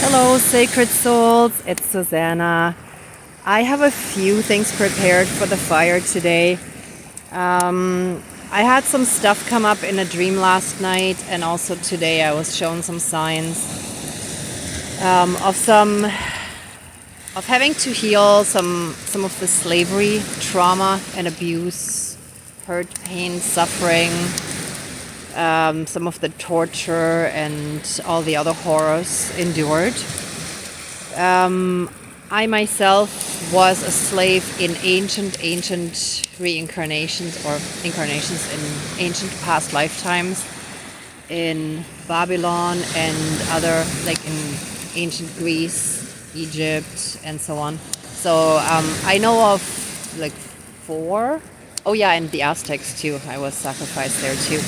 Hello, sacred souls. It's Susanna. I have a few things prepared for the fire today. I had some stuff come up in a dream last night, and also today I was shown some signs of having to heal some of the slavery, trauma, and abuse, hurt, pain, suffering, some of the torture and all the other horrors endured. I myself was a slave in ancient reincarnations or incarnations in ancient past lifetimes in Babylon and other, like in ancient Greece, Egypt, and so on. So I know of like four. Oh yeah, and the Aztecs too. I was sacrificed there too.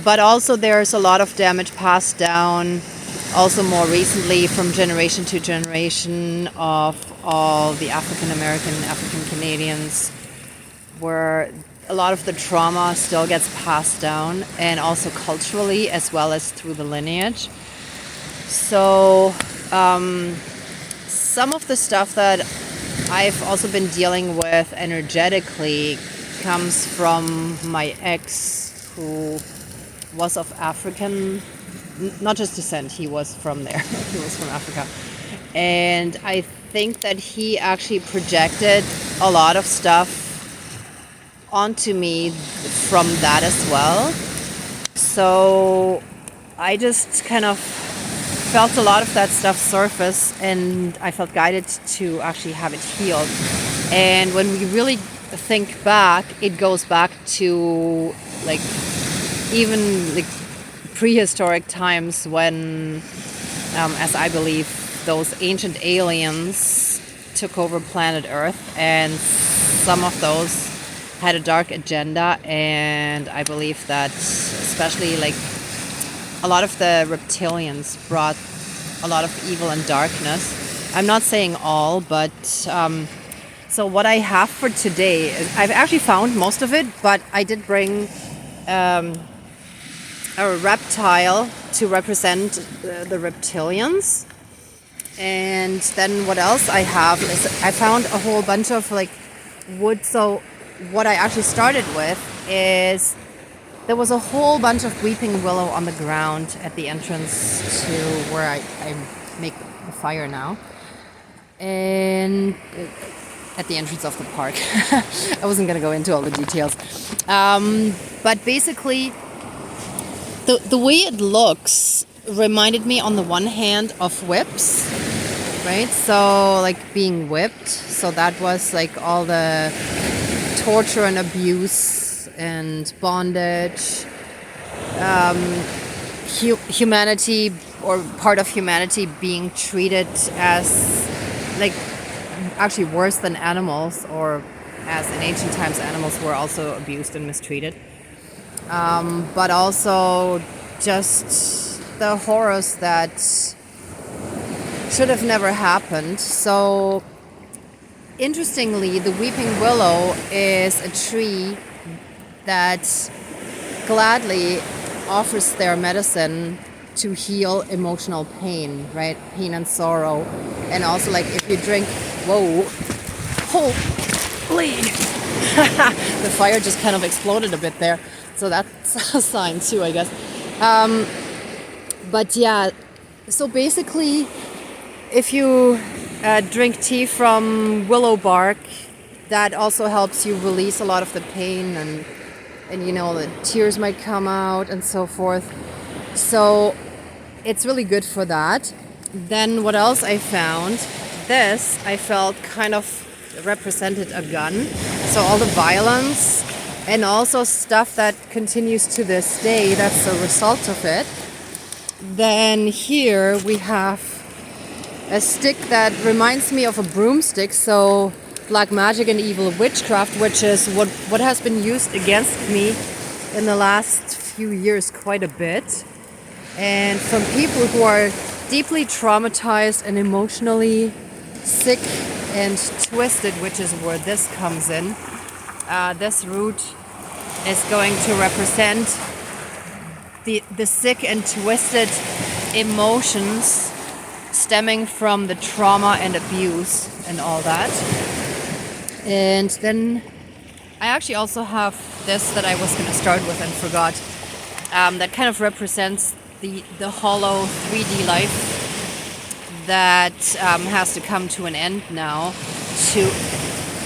But also there's a lot of damage passed down also more recently from generation to generation of all the African American, African Canadians, where a lot of the trauma still gets passed down, and also culturally as well as through the lineage. So some of the stuff that I've also been dealing with energetically comes from my ex, who was of African, not just descent, he was from there. He was from Africa. And I think that he actually projected a lot of stuff onto me from that as well. So I just kind of felt a lot of that stuff surface, and I felt guided to actually have it healed. And when we really think back, it goes back to like even like prehistoric times when, as I believe, those ancient aliens took over planet Earth, and some of those had a dark agenda. And I believe that especially like a lot of the reptilians brought a lot of evil and darkness. I'm not saying all, but so what I have for today is, I've actually found most of it, but I did bring a reptile to represent the reptilians. And then what else I have is I found a whole bunch of like wood. So what I actually started with is there was a whole bunch of weeping willow on the ground at the entrance to where I make the fire now. And at the entrance of the park. I wasn't going to go into all the details. But basically, the way it looks reminded me on the one hand of whips, right? So like being whipped. So that was like all the torture and abuse and bondage, humanity or part of humanity being treated as like actually worse than animals, or as in ancient times animals were also abused and mistreated. But also just the horrors that should have never happened. So interestingly, the weeping willow is a tree that gladly offers their medicine to heal emotional pain, right? Pain and sorrow. And also, like, if you drink, whoa, holy, the fire just kind of exploded a bit there. So that's a sign too, I guess. But yeah, so basically, if you drink tea from willow bark, that also helps you release a lot of the pain, and you know, the tears might come out and so forth. So it's really good for that. Then what else I found? This I felt kind of represented a gun. So all the violence and also stuff that continues to this day, that's the result of it. Then here we have a stick that reminds me of a broomstick. So black magic and evil witchcraft, which is what has been used against me in the last few years quite a bit. And from people who are deeply traumatized and emotionally sick and twisted, which is where this comes in. This root is going to represent the sick and twisted emotions stemming from the trauma and abuse and all that. And then I actually also have this that I was going to start with and forgot. That kind of represents the hollow 3D life that has to come to an end now, to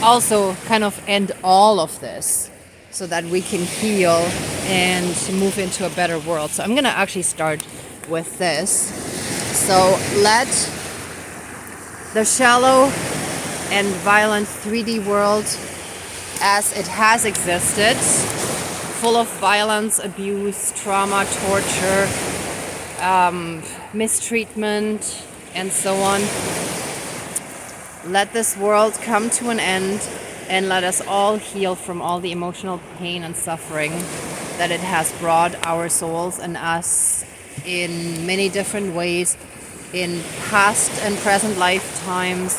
also kind of end all of this so that we can heal and move into a better world. So I'm going to actually start with this. So let the shallow and violent 3D world as it has existed, full of violence, abuse, trauma, torture, mistreatment, and so on. Let this world come to an end, and let us all heal from all the emotional pain and suffering that it has brought our souls and us in many different ways, in past and present lifetimes,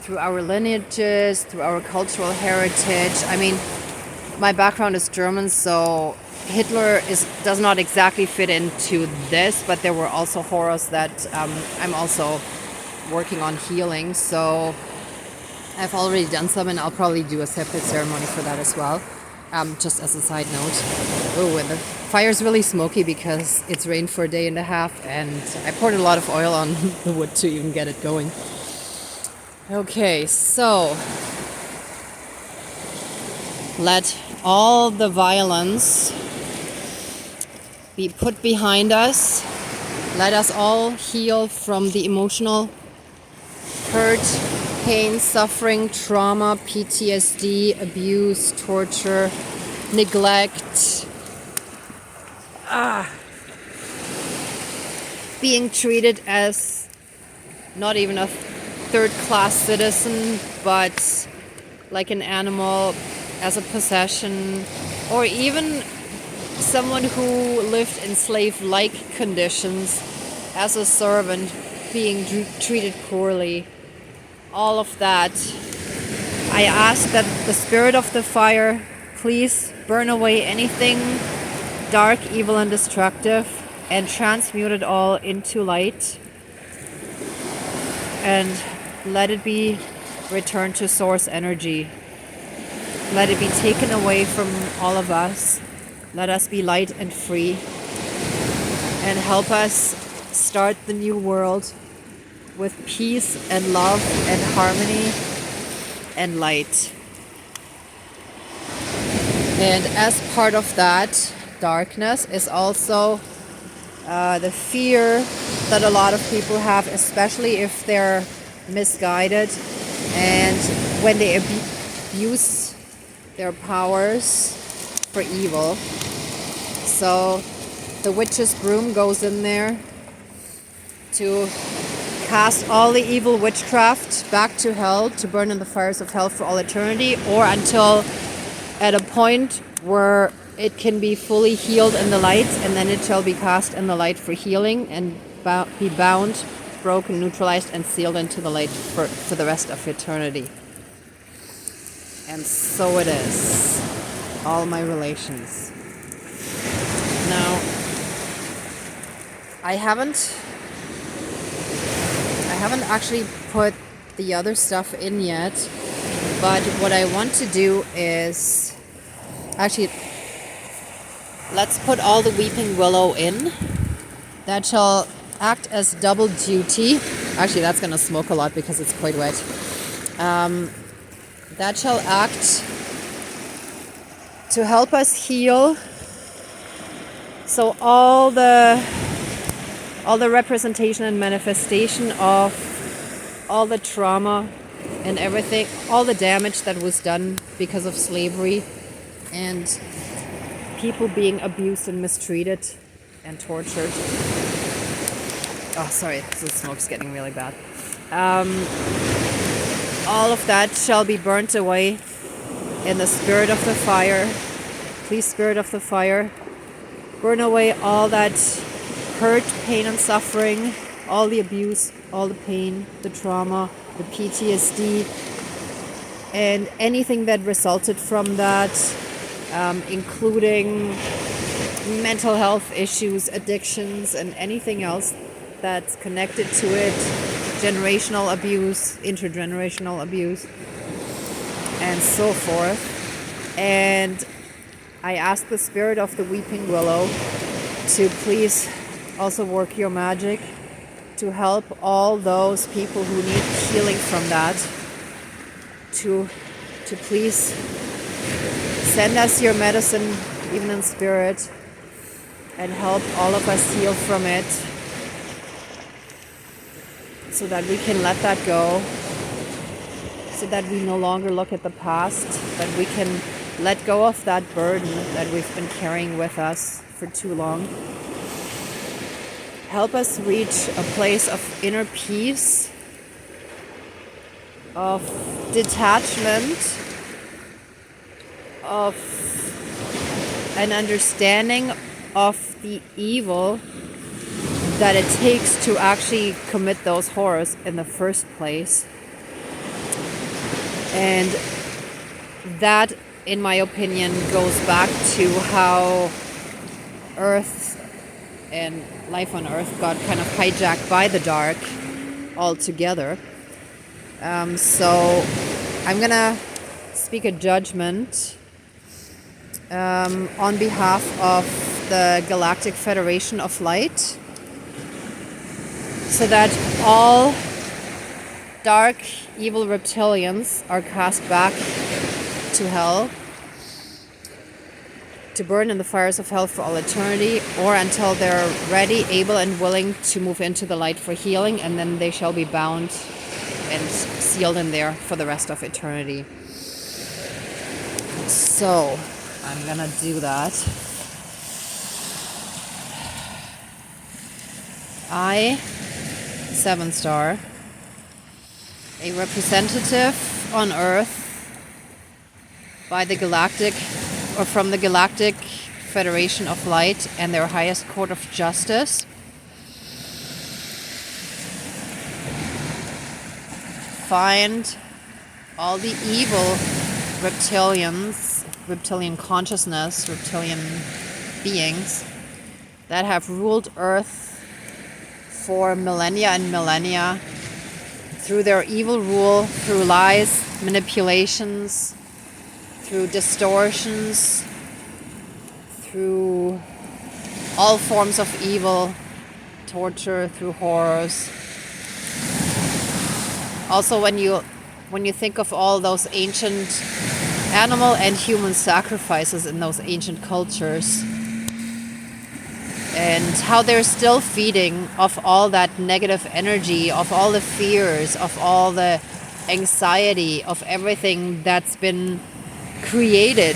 through our lineages, through our cultural heritage. I mean, my background is German, so Hitler does not exactly fit into this, but there were also horrors that I'm also working on healing. So I've already done some, and I'll probably do a separate ceremony for that as well. Just as a side note. Oh, and the fire's really smoky because it's rained for a day and a half, and I poured a lot of oil on the wood to even get it going. Okay, so let all the violence be put behind us. Let us all heal from the emotional hurt, pain, suffering, trauma, PTSD, abuse, torture, neglect, being treated as not even a third-class citizen, but like an animal, as a possession, or even someone who lived in slave-like conditions as a servant, being treated poorly. All of that. I ask that the spirit of the fire please burn away anything dark, evil, and destructive, and transmute it all into light, and let it be returned to source energy. Let it be taken away from all of us. Let us be light and free, and help us start the new world with peace and love and harmony and light. And as part of that darkness is also the fear that a lot of people have, especially if they're misguided and when they abuse their powers for evil. So the witch's broom goes in there to cast all the evil witchcraft back to hell, to burn in the fires of hell for all eternity, or until at a point where it can be fully healed in the light, and then it shall be cast in the light for healing and be bound, broken, neutralized, and sealed into the light for the rest of eternity. And so it is. All my relations. Now, I haven't actually put the other stuff in yet, but what I want to do is actually, let's put all the weeping willow in. That shall act as double duty. Actually, that's going to smoke a lot because it's quite wet. That shall act to help us heal. So all the representation and manifestation of all the trauma and everything, all the damage that was done because of slavery and people being abused and mistreated and tortured. Oh, sorry, the smoke's getting really bad. All of that shall be burnt away in the spirit of the fire. Please, spirit of the fire, burn away all that hurt, pain, and suffering, all the abuse, all the pain, the trauma, the PTSD, and anything that resulted from that, including mental health issues, addictions, and anything else that's connected to it, generational abuse, intergenerational abuse, and so forth. And I ask the spirit of the weeping willow to please also work your magic to help all those people who need healing from that, to please send us your medicine, even in spirit, and help all of us heal from it, so that we can let that go, so that we no longer look at the past, that we can let go of that burden that we've been carrying with us for too long. Help us reach a place of inner peace, of detachment, of an understanding of the evil that it takes to actually commit those horrors in the first place. And that, in my opinion, goes back to how Earth and life on Earth got kind of hijacked by the dark altogether. So I'm gonna speak a judgment on behalf of the Galactic Federation of Light, so that all dark, evil reptilians are cast back to hell, to burn in the fires of hell for all eternity, or until they're ready, able, and willing to move into the light for healing, and then they shall be bound and sealed in there for the rest of eternity. So, I'm gonna do that. I, 7 star, a representative on Earth by the Galactic, or from the Galactic Federation of Light and their highest court of justice, find all the evil reptilians, reptilian consciousness, reptilian beings that have ruled Earth for millennia and millennia through their evil rule, through lies, manipulations, through distortions, through all forms of evil, torture, through horrors. Also, when you think of all those ancient animal and human sacrifices in those ancient cultures, and how they're still feeding off all that negative energy, of all the fears, of all the anxiety, of everything that's been created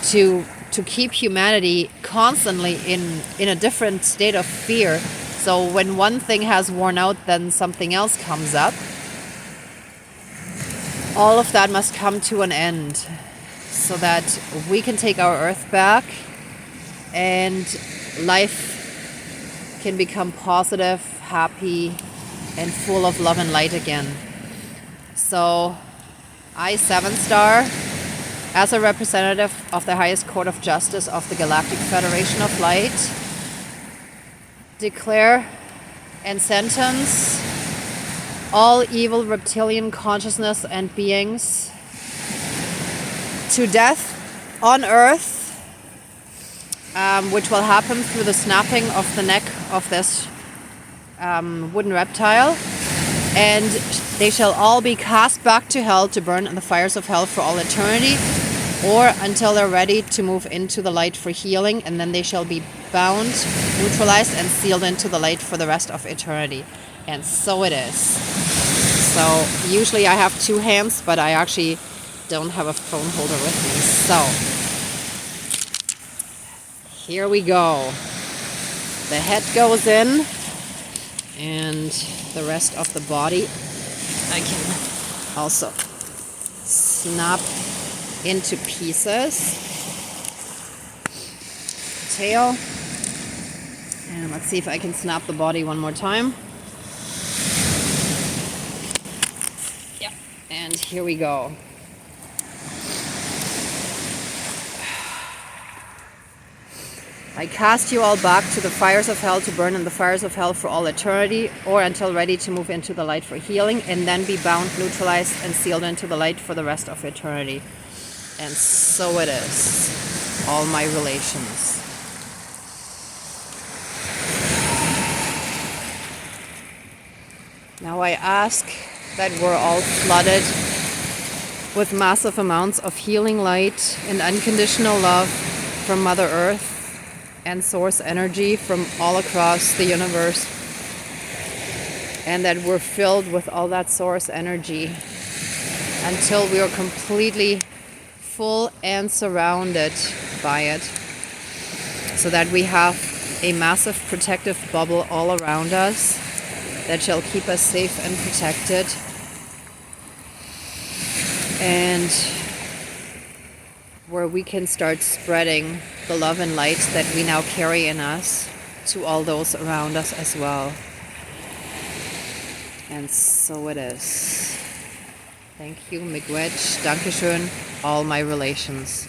to keep humanity constantly in a different state of fear. So when one thing has worn out, then something else comes up. All of that must come to an end, so that we can take our Earth back and life can become positive, happy, and full of love and light again. So I, 7 star, as a representative of the highest court of justice of the Galactic Federation of Light, declare and sentence all evil reptilian consciousness and beings to death on Earth, which will happen through the snapping of the neck of this wooden reptile, and they shall all be cast back to hell to burn in the fires of hell for all eternity, or until they're ready to move into the light for healing, and then they shall be bound, neutralized, and sealed into the light for the rest of eternity. And so it is. So usually I have 2 hands, but I actually don't have a phone holder with me. So here we go. The head goes in, and the rest of the body I can also snap into pieces. Tail. And let's see if I can snap the body one more time. Yeah. And here we go. I cast you all back to the fires of hell to burn in the fires of hell for all eternity, or until ready to move into the light for healing, and then be bound, neutralized, and sealed into the light for the rest of eternity. And so it is. All my relations. Now I ask that we're all flooded with massive amounts of healing light and unconditional love from Mother Earth and source energy from all across the universe, and that we're filled with all that source energy until we are completely full and surrounded by it, so that we have a massive protective bubble all around us that shall keep us safe and protected, and where we can start spreading the love and light that we now carry in us to all those around us as well. And so it is. Thank you, Miigwech. Dankeschön, all my relations.